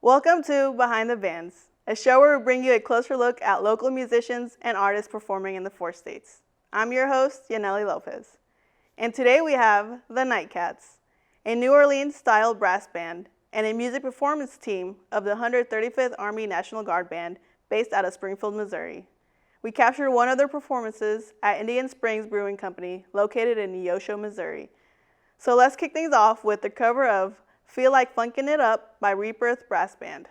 Welcome to Behind the Bands, a show where we bring you a closer look at local musicians and artists performing in the 4 states. I'm your host, Yaneli Lopez. And today we have the NightCats, a New Orleans-style brass band and a music performance team of the 135th Army National Guard Band based out of Springfield, Missouri. We captured one of their performances at Indian Springs Brewing Company, located in Neosho, Missouri. So let's kick things off with the cover of Feel Like Funkin' It Up by Rebirth Brass Band.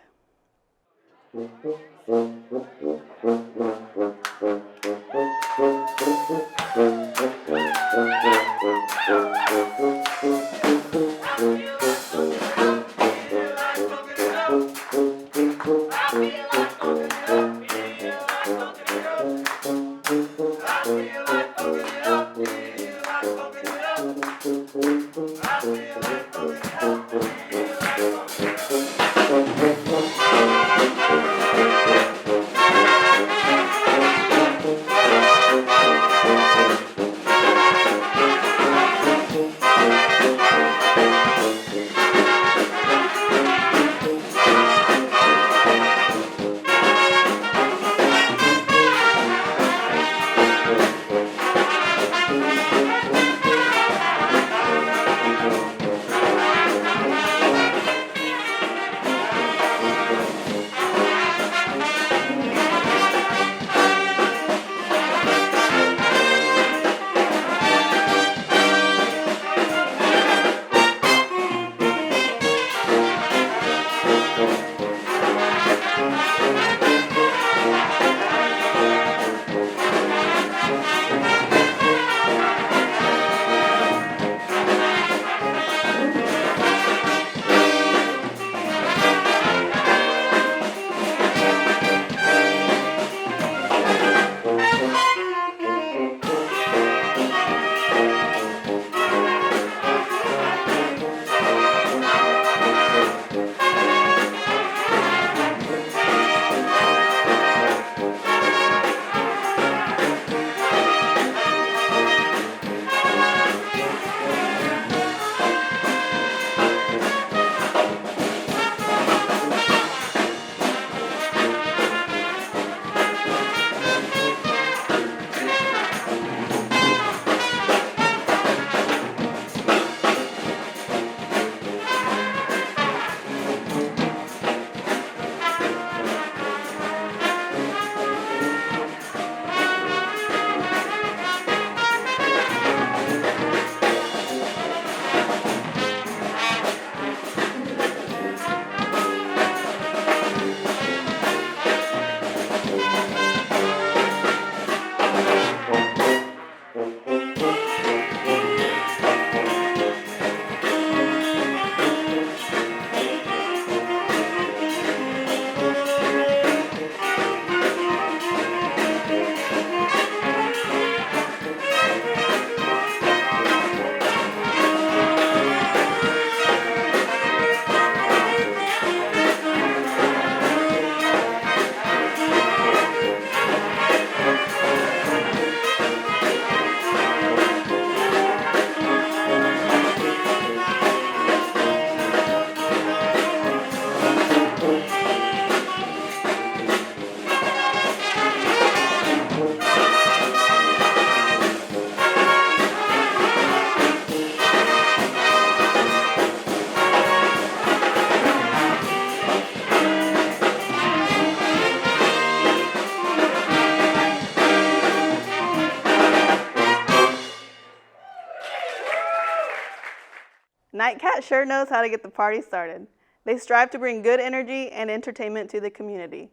NightCat sure knows how to get the party started. They strive to bring good energy and entertainment to the community.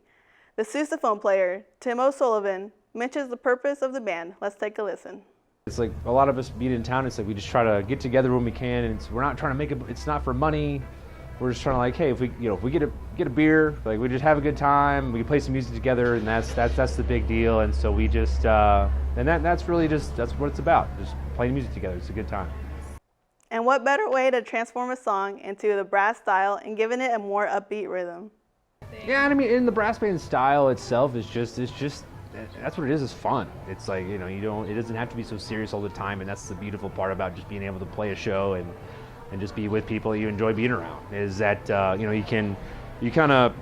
The sousaphone player, Tim O'Sullivan, mentions the purpose of the band. Let's take a listen. It's like a lot of us meet in town. It's like we just try to get together when we can, and we're not trying to make it. It's not for money. We're just trying to like, hey, if we get a beer, like we just have a good time. We can play some music together, and that's the big deal. And so we just that's really that's what it's about. Just playing music together. It's a good time. And what better way to transform a song into the brass style and giving it a more upbeat rhythm? Yeah, and I mean, in the brass band style itself is just that's what it is. It's fun. It's like, you know, it doesn't have to be so serious all the time, and that's the beautiful part about just being able to play a show and just be with people you enjoy being around. Is that you can you kind of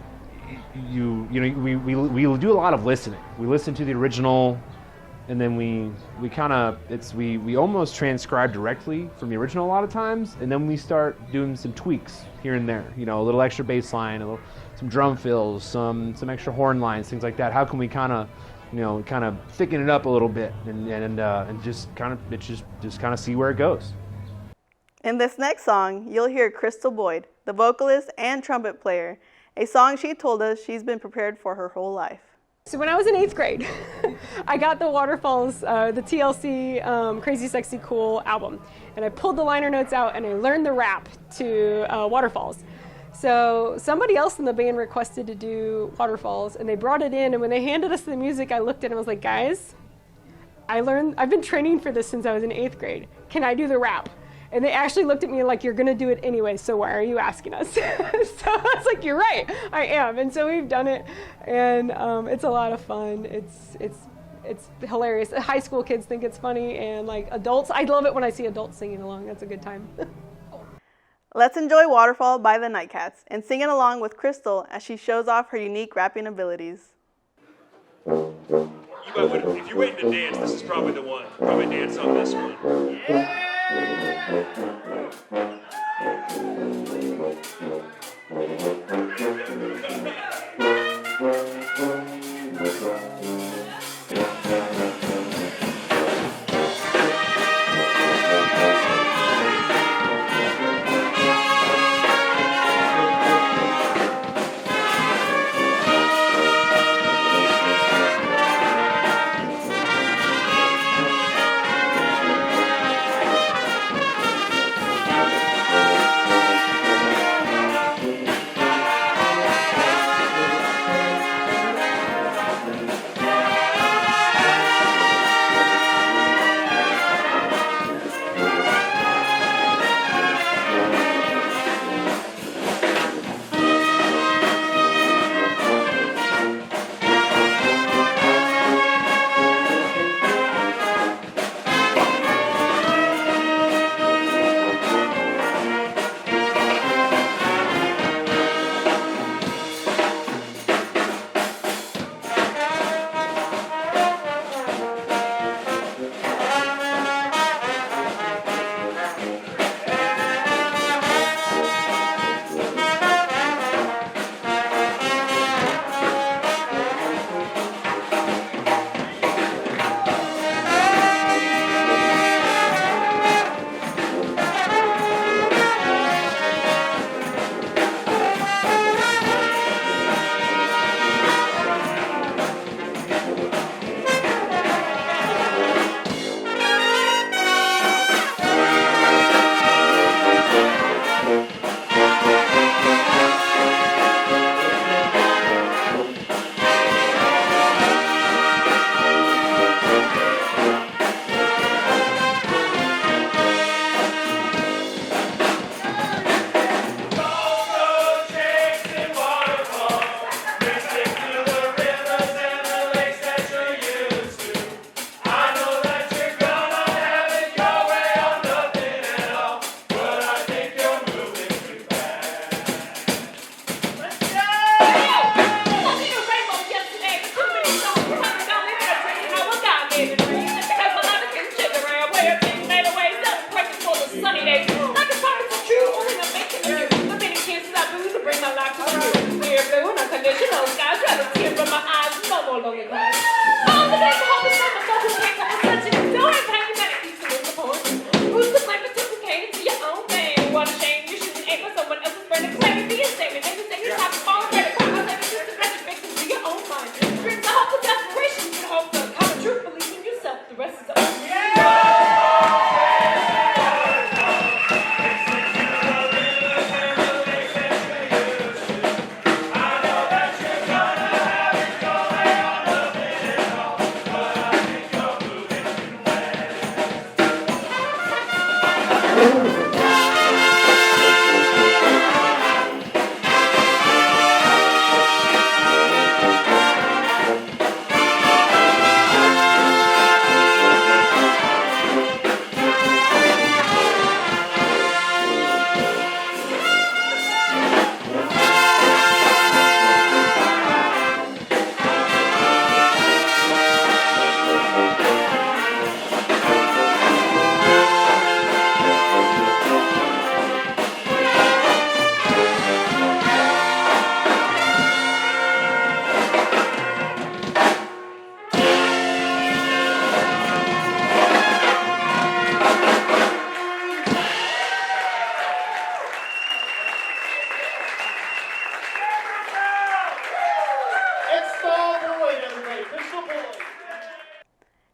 we do a lot of listening. We listen to the original, and then we almost transcribe directly from the original a lot of times, and then we start doing some tweaks here and there. You know, a little extra bass line, some drum fills, some extra horn lines, things like that. How can we kind of thicken it up a little bit and just kind of see where it goes. In this next song, you'll hear Crystal Boyd, the vocalist and trumpet player, a song she told us she's been prepared for her whole life. So when I was in 8th grade, I got the Waterfalls, the TLC Crazy Sexy Cool album, and I pulled the liner notes out and I learned the rap to Waterfalls. So somebody else in the band requested to do Waterfalls, and they brought it in, and when they handed us the music, I looked at it and I was like, guys, I've been training for this since I was in 8th grade. Can I do the rap? And they actually looked at me like, you're going to do it anyway, so why are you asking us? So I was like, you're right, I am. And so we've done it, and it's a lot of fun. It's hilarious. High school kids think it's funny, and like adults, I love it when I see adults singing along. That's a good time. Let's enjoy Waterfall by the NightCats and sing it along with Crystal as she shows off her unique rapping abilities. If you're waiting to dance, this is probably the one. Probably dance on this one. Yeah!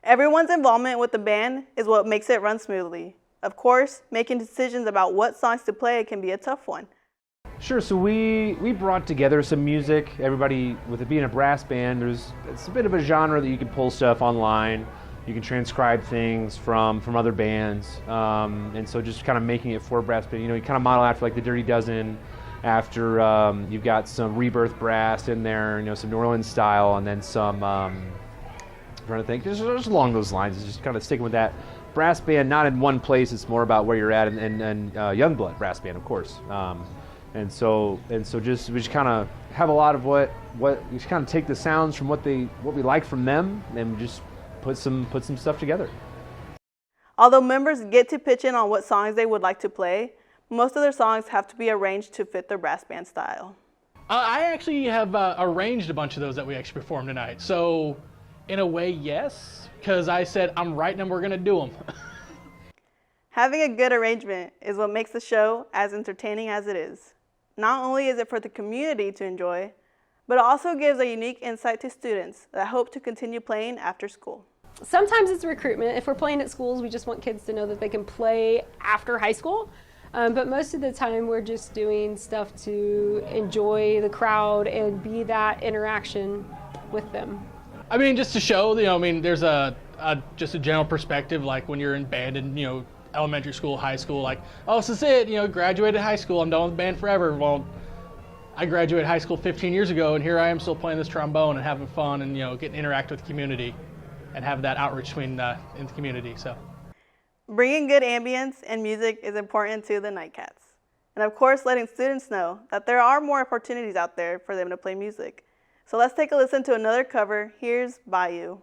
Everyone's involvement with the band is what makes it run smoothly. Of course, making decisions about what songs to play can be a tough one. Sure. So we brought together some music. Everybody, with it being a brass band, it's a bit of a genre that you can pull stuff online. You can transcribe things from other bands, and so just kind of making it for brass band. You know, you kind of model after like the Dirty Dozen. After you've got some Rebirth brass in there, you know, some New Orleans style, and then some. I'm trying to think, just along those lines. It's just kind of sticking with that brass band, not in one place. It's more about where you're at, and Youngblood brass band, of course. And so just we just kind of have a lot of what we just kind of take the sounds from what we like from them, and just put some stuff together. Although members get to pitch in on what songs they would like to play, most of their songs have to be arranged to fit their brass band style. I actually have arranged a bunch of those that we actually performed tonight. So, in a way, yes, because I said I'm writing them, we're gonna do them. Having a good arrangement is what makes the show as entertaining as it is. Not only is it for the community to enjoy, but it also gives a unique insight to students that hope to continue playing after school. Sometimes it's recruitment. If we're playing at schools, we just want kids to know that they can play after high school. But most of the time, we're just doing stuff to enjoy the crowd and be that interaction with them. I mean, just to show, you know, I mean, there's just a general perspective, like when you're in band and, you know, elementary school, high school, like, oh, this is it, you know, graduated high school, I'm done with the band forever. Well, I graduated high school 15 years ago, and here I am still playing this trombone and having fun and, you know, getting to interact with the community and have that outreach in the community. So, bringing good ambience and music is important to the NightCats. And of course, letting students know that there are more opportunities out there for them to play music. So let's take a listen to another cover. Here's Bayou.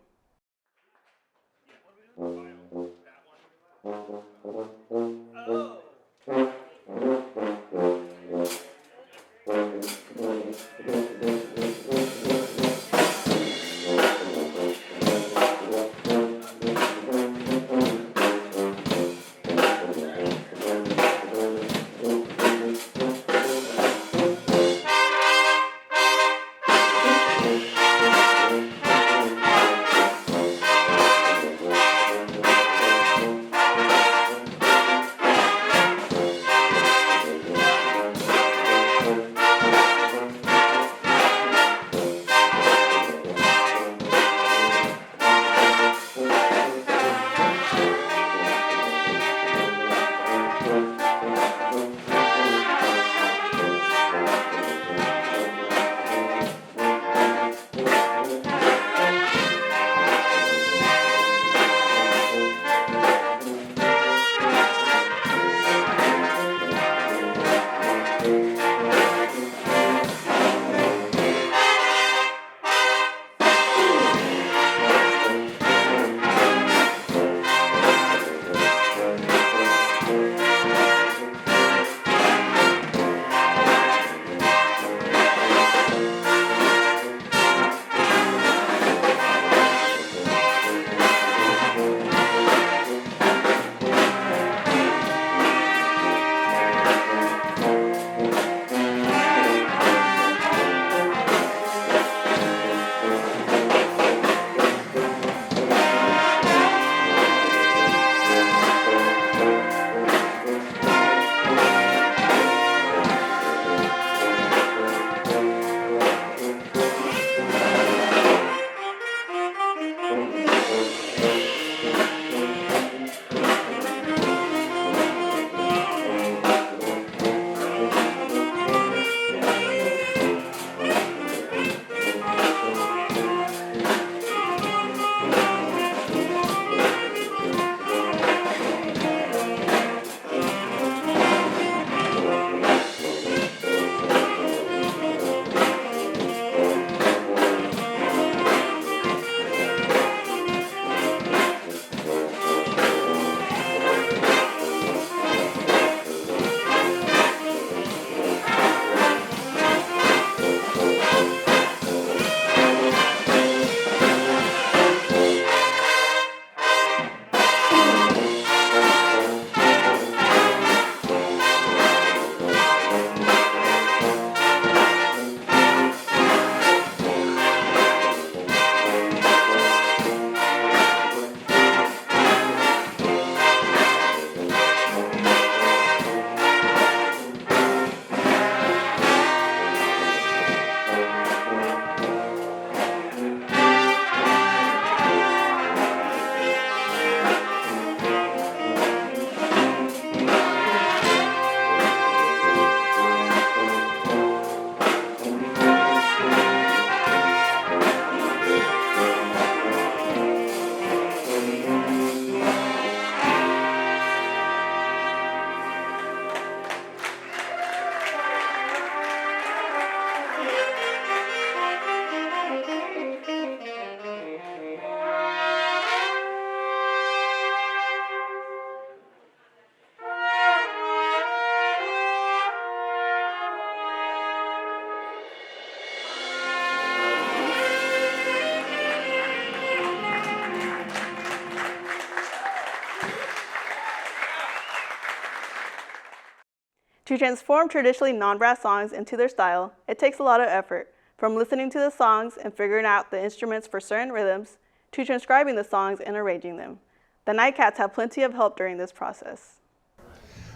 To transform traditionally non-brass songs into their style, it takes a lot of effort, from listening to the songs and figuring out the instruments for certain rhythms, to transcribing the songs and arranging them. The NightCats have plenty of help during this process.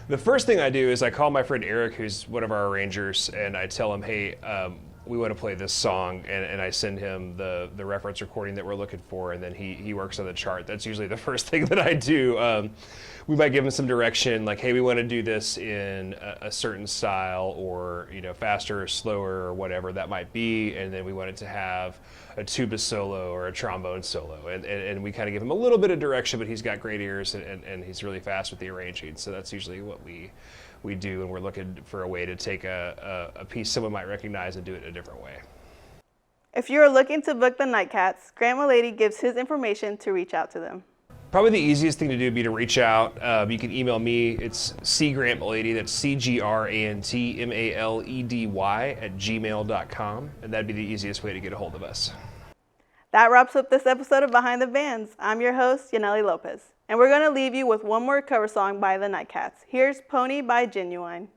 The first thing I do is I call my friend Eric, who's one of our arrangers, and I tell him, hey, we want to play this song, and I send him the reference recording that we're looking for, and then he works on the chart. That's usually the first thing that I do. We might give him some direction, like, hey, we want to do this in a certain style, or faster or slower, or whatever that might be, and then we want it to have a tuba solo or a trombone solo, and we kind of give him a little bit of direction, but he's got great ears, and he's really fast with the arranging, so that's usually what we do, and we're looking for a way to take a piece someone might recognize and do it in a different way. If you are looking to book the NightCats, Grant Malady gives his information to reach out to them. Probably the easiest thing to do would be to reach out. You can email me. It's cgrantmalady, that's cgrantmaledy@gmail.com, and that'd be the easiest way to get a hold of us. That wraps up this episode of Behind the Bands. I'm your host, Yaneli Lopez, and we're going to leave you with one more cover song by the NightCats. Here's Pony by Genuine.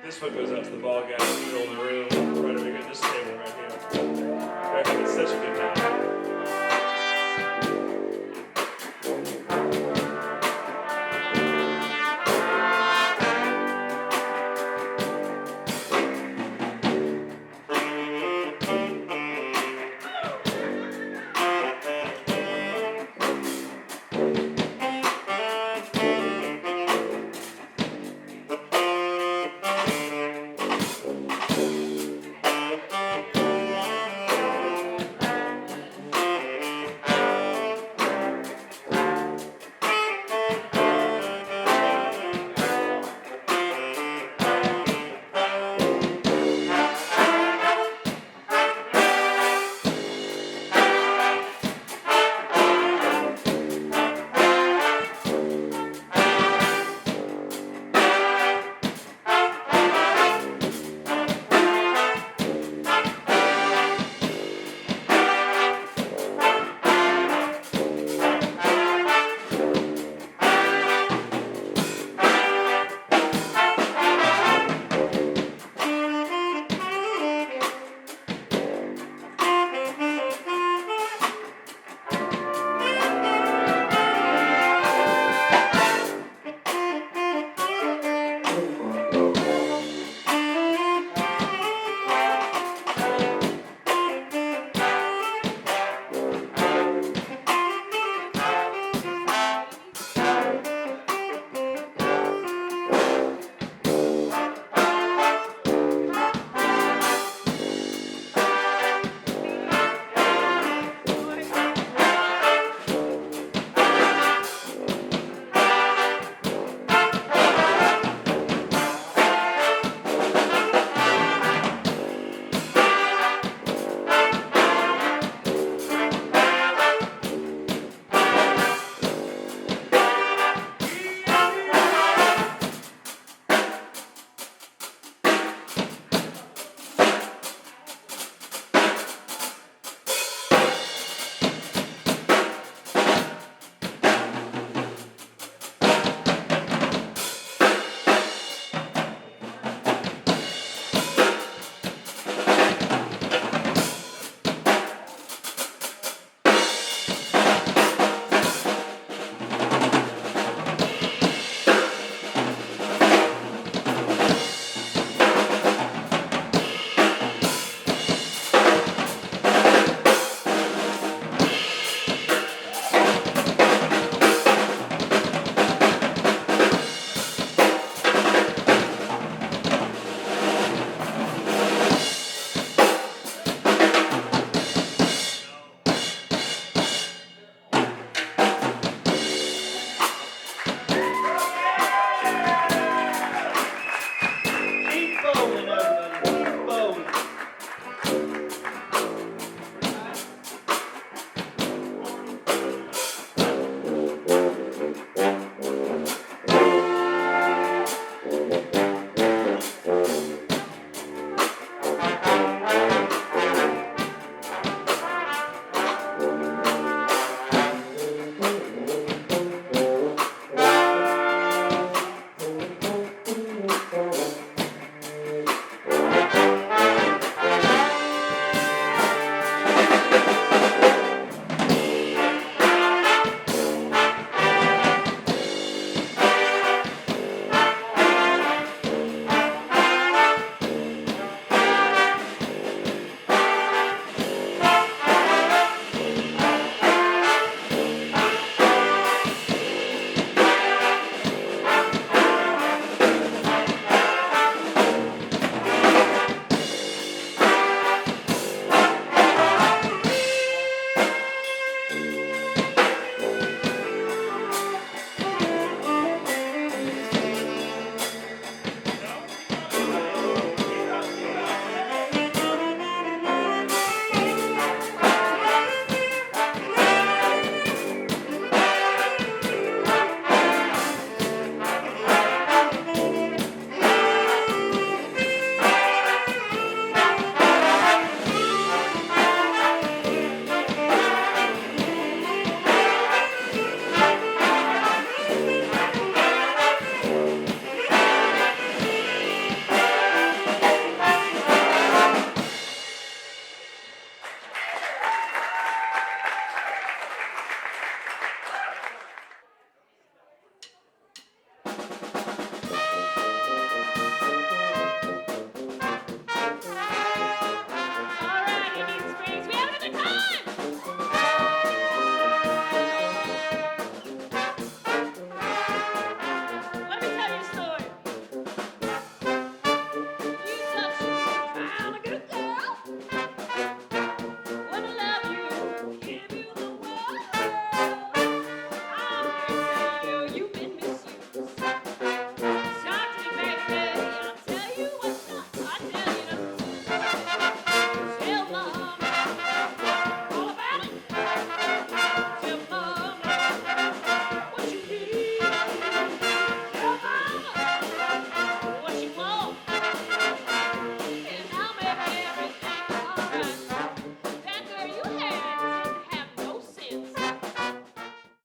This one goes out to the ball guy, the older